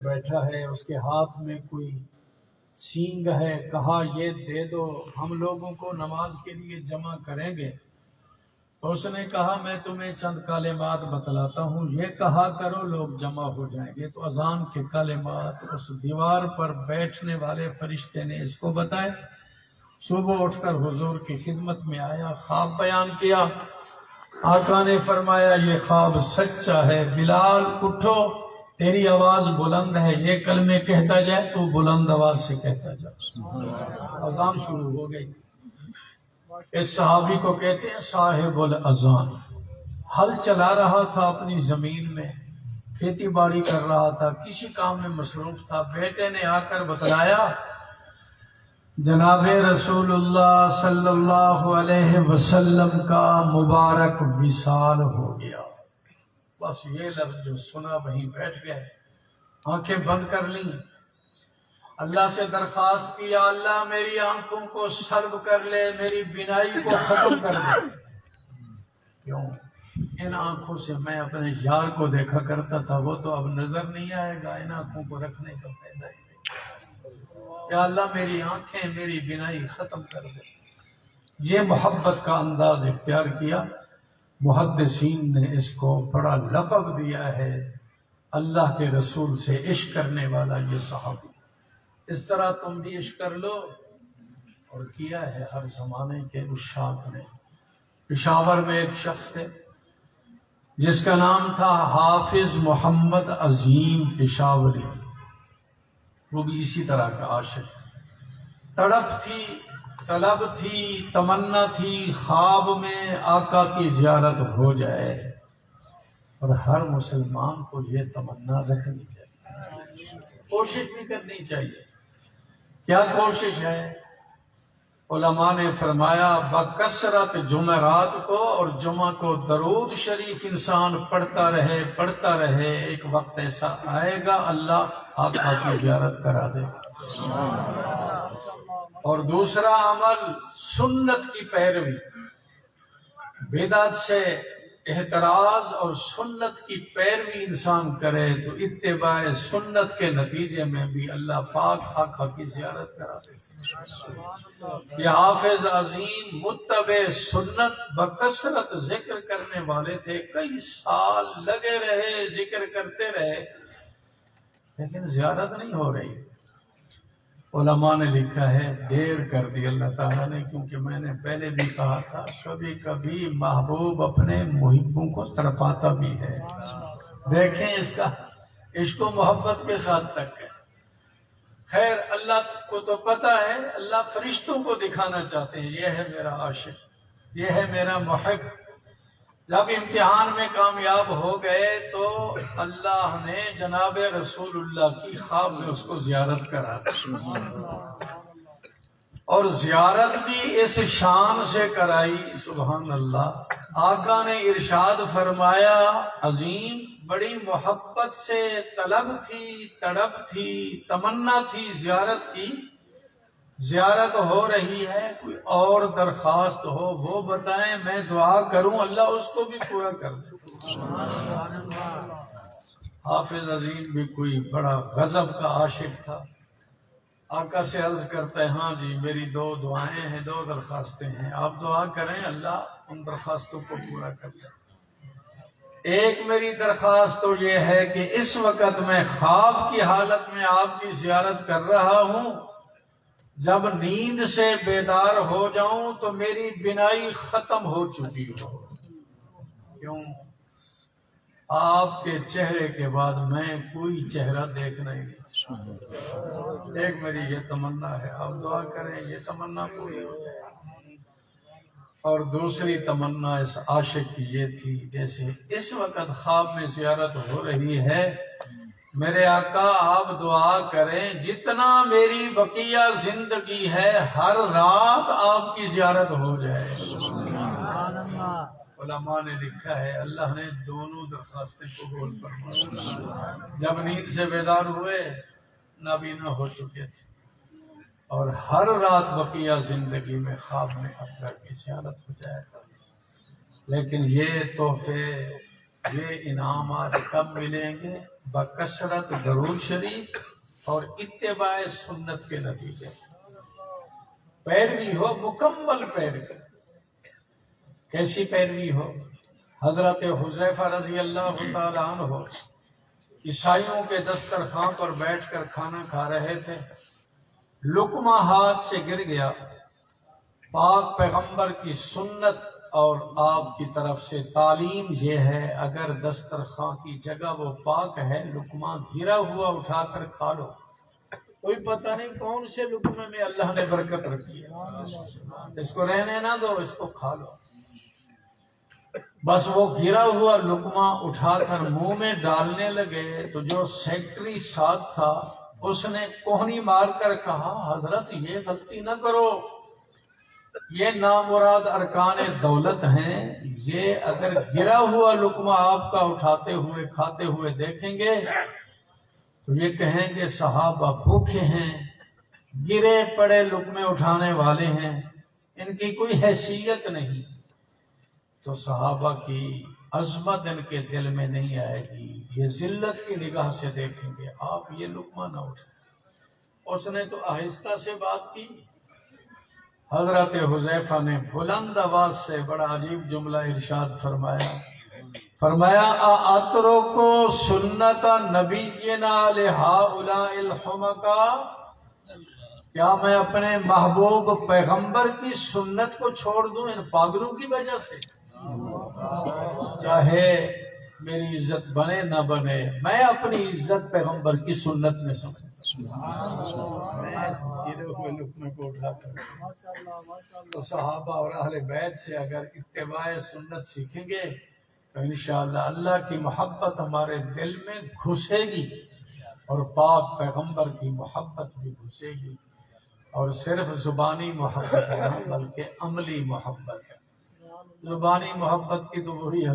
بیٹھا ہے، اس کے ہاتھ میں کوئی سینگ ہے، کہا یہ دے دو، ہم لوگوں کو نماز کے لیے جمع کریں گے۔ تو اس نے کہا میں تمہیں چند کلمات بتلاتا ہوں، یہ کہا کرو، لوگ جمع ہو جائیں گے۔ تو اذان کے کلمات اس دیوار پر بیٹھنے والے فرشتے نے اس کو بتائے۔ صبح اٹھ کر حضور کی خدمت میں آیا، خواب بیان کیا۔ آقا نے فرمایا یہ خواب سچا ہے، بلال اٹھو، تیری آواز بلند ہے، یہ کلمے کہتا جائے تو بلند آواز سے کہتا جائے۔ اذان شروع ہو گئی۔ اس صحابی کو کہتے ہیں صاحب الاذان۔ ہل چلا رہا تھا اپنی زمین میں، کھیتی باڑی کر رہا تھا، کسی کام میں مصروف تھا۔ بیٹے نے آ کر بتلایا جناب رسول اللہ صلی اللہ علیہ وسلم کا مبارک وصال ہو گیا۔ بس یہ لفظ جو سنا وہیں بیٹھ گئے، آنکھیں بند کر لیں، اللہ سے درخواست کیا اللہ میری آنکھوں کو سلب کر لے، میری بینائی کو ختم کر دے۔ کیوں؟ ان آنکھوں سے میں اپنے یار کو دیکھا کرتا تھا، وہ تو اب نظر نہیں آئے گا، ان آنکھوں کو رکھنے کا فائدہ ہی نہیں۔ یا اللہ میری آنکھیں، میری بینائی ختم کر دے۔ یہ محبت کا انداز اختیار کیا۔ محدثین نے اس کو بڑا لقب دیا ہے، اللہ کے رسول سے عشق کرنے والا یہ صحابی۔ اس طرح تم بھی عشق کر لو، اور کیا ہے ہر زمانے کے عشاق نے۔ پشاور میں ایک شخص تھے جس کا نام تھا حافظ محمد عظیم پشاوری، وہ بھی اسی طرح کا عاشق تھا۔ تڑپ تھی، طلب تھی، تمنا تھی خواب میں آقا کی زیارت ہو جائے، اور ہر مسلمان کو یہ تمنا رکھنی چاہیے، کوشش بھی کرنی چاہیے۔ کیا کوشش ہے؟ علماء نے فرمایا بکثرت جمعرات کو اور جمعہ کو درود شریف انسان پڑھتا رہے، ایک وقت ایسا آئے گا اللہ آقا کی زیارت کرا دے گا۔ اور دوسرا عمل سنت کی پیروی، بدعت سے احتراز اور سنت کی پیروی انسان کرے تو اتباع سنت کے نتیجے میں بھی اللہ پاک آقا کی زیارت کرا دے۔ یہ حافظ عظیم متبع سنت بکثرت ذکر کرنے والے تھے، کئی سال لگے رہے، ذکر کرتے رہے، لیکن زیارت نہیں ہو رہی۔ علماء نے لکھا ہے دیر کر دی اللہ تعالیٰ نے، کیونکہ میں نے پہلے بھی کہا تھا کبھی کبھی محبوب اپنے محبوں کو تڑپاتا بھی ہے۔ دیکھیں اس کا عشق و محبت کے ساتھ تک ہے۔ خیر اللہ کو تو پتہ ہے، اللہ فرشتوں کو دکھانا چاہتے ہیں یہ ہے میرا عاشق، یہ ہے میرا محب۔ جب امتحان میں کامیاب ہو گئے تو اللہ نے جناب رسول اللہ کی خواب میں اس کو زیارت کرا دی، اور زیارت بھی اس شان سے کرائی، سبحان اللہ۔ آقا نے ارشاد فرمایا عظیم بڑی محبت سے طلب تھی، تڑپ تھی، تمنا تھی زیارت کی، زیارت ہو رہی ہے، کوئی اور درخواست ہو وہ بتائیں، میں دعا کروں اللہ اس کو بھی پورا کر دے۔ حافظ عظیم بھی کوئی بڑا غضب کا عاشق تھا، آقا سے عرض کرتا ہے ہاں جی میری دو دعائیں ہیں، دو درخواستیں ہیں، آپ دعا کریں اللہ ان درخواستوں کو پورا کر دے۔ ایک میری درخواست تو یہ ہے کہ اس وقت میں خواب کی حالت میں آپ کی زیارت کر رہا ہوں، جب نیند سے بیدار ہو جاؤں تو میری بینائی ختم ہو چکی ہو۔ کیوں؟ آپ کے چہرے کے بعد میں کوئی چہرہ دیکھنا ہی نہیں۔ ایک میری یہ تمنا ہے، آپ دعا کریں یہ تمنا پوری ہو جائے۔ اور دوسری تمنا اس عاشق کی یہ تھی جیسے اس وقت خواب میں زیارت ہو رہی ہے، میرے آقا آپ دعا کریں جتنا میری بقیہ زندگی ہے ہر رات آپ کی زیارت ہو جائے۔ علماء نے لکھا ہے اللہ نے دونوں درخواستیں قبول فرمایا۔ جب نیند سے بیدار ہوئے نابینا ہو چکے تھے، اور ہر رات بقیہ زندگی میں خواب میں اپنا کی زیارت ہو جائے گا۔ لیکن یہ تحفے، یہ انعامات کب ملیں گے؟ بکثرت درود شریف اور اتباع سنت کے نتیجے پیروی ہو، مکمل پیروی۔ کیسی پیروی ہو؟ حضرت حذیفہ رضی اللہ تعالی عنہ عیسائیوں کے دسترخوان پر بیٹھ کر کھانا کھا رہے تھے، لقمہ ہاتھ سے گر گیا، پاک پیغمبر کی سنت اور آپ کی طرف سے تعلیم یہ ہے اگر دسترخوان کی جگہ وہ پاک ہے، لقمہ گرا ہوا اٹھا کر کھا لو، کوئی پتہ نہیں کون سے لقمے میں اللہ نے برکت رکھی ہے، اس کو رہنے نہ دو، اس کو کھا لو۔ بس وہ گرا ہوا لقمہ اٹھا کر منہ میں ڈالنے لگے تو جو سیکٹری ساتھ تھا اس نے کوہنی مار کر کہا، حضرت یہ غلطی نہ کرو، یہ نامراد ارکان دولت ہیں، یہ اگر گرا ہوا لقمہ آپ کا اٹھاتے ہوئے کھاتے ہوئے دیکھیں گے تو یہ کہیں گے صحابہ بھوکے ہیں، گرے پڑے لقمے اٹھانے والے ہیں، ان کی کوئی حیثیت نہیں۔ تو صحابہ کی عظمت ان کے دل میں نہیں آئے گی، یہ ذلت کی نگاہ سے دیکھیں گے، آپ یہ لقمہ نہ اٹھائیں۔ اس نے تو آہستہ سے بات کی۔ حضرت حذیفہ نے بلند آواز سے بڑا عجیب جملہ ارشاد فرمایا اَأَتْرُكُ سُنَّتَ نَبِيِّنَا لِهَؤُلَاءِ الْحُمَقَاءِ، کیا میں اپنے محبوب پیغمبر کی سنت کو چھوڑ دوں ان پاگلوں کی وجہ سے؟ چاہے میری عزت بنے نہ بنے، میں اپنی عزت پیغمبر کی سنت میں سمجھتا ہوں۔ میں اس گرے ہوئے لقمے کو اٹھا کر تو صحابہ اور اہل بیت سے اگر اتباع سنت سیکھیں گے تو انشاءاللہ اللہ کی محبت ہمارے دل میں گھسے گی اور پاک پیغمبر کی محبت بھی گھسے گی، اور صرف زبانی محبت ہے بلکہ عملی محبت ہے۔ زبانی محبت کی تو وہی ہے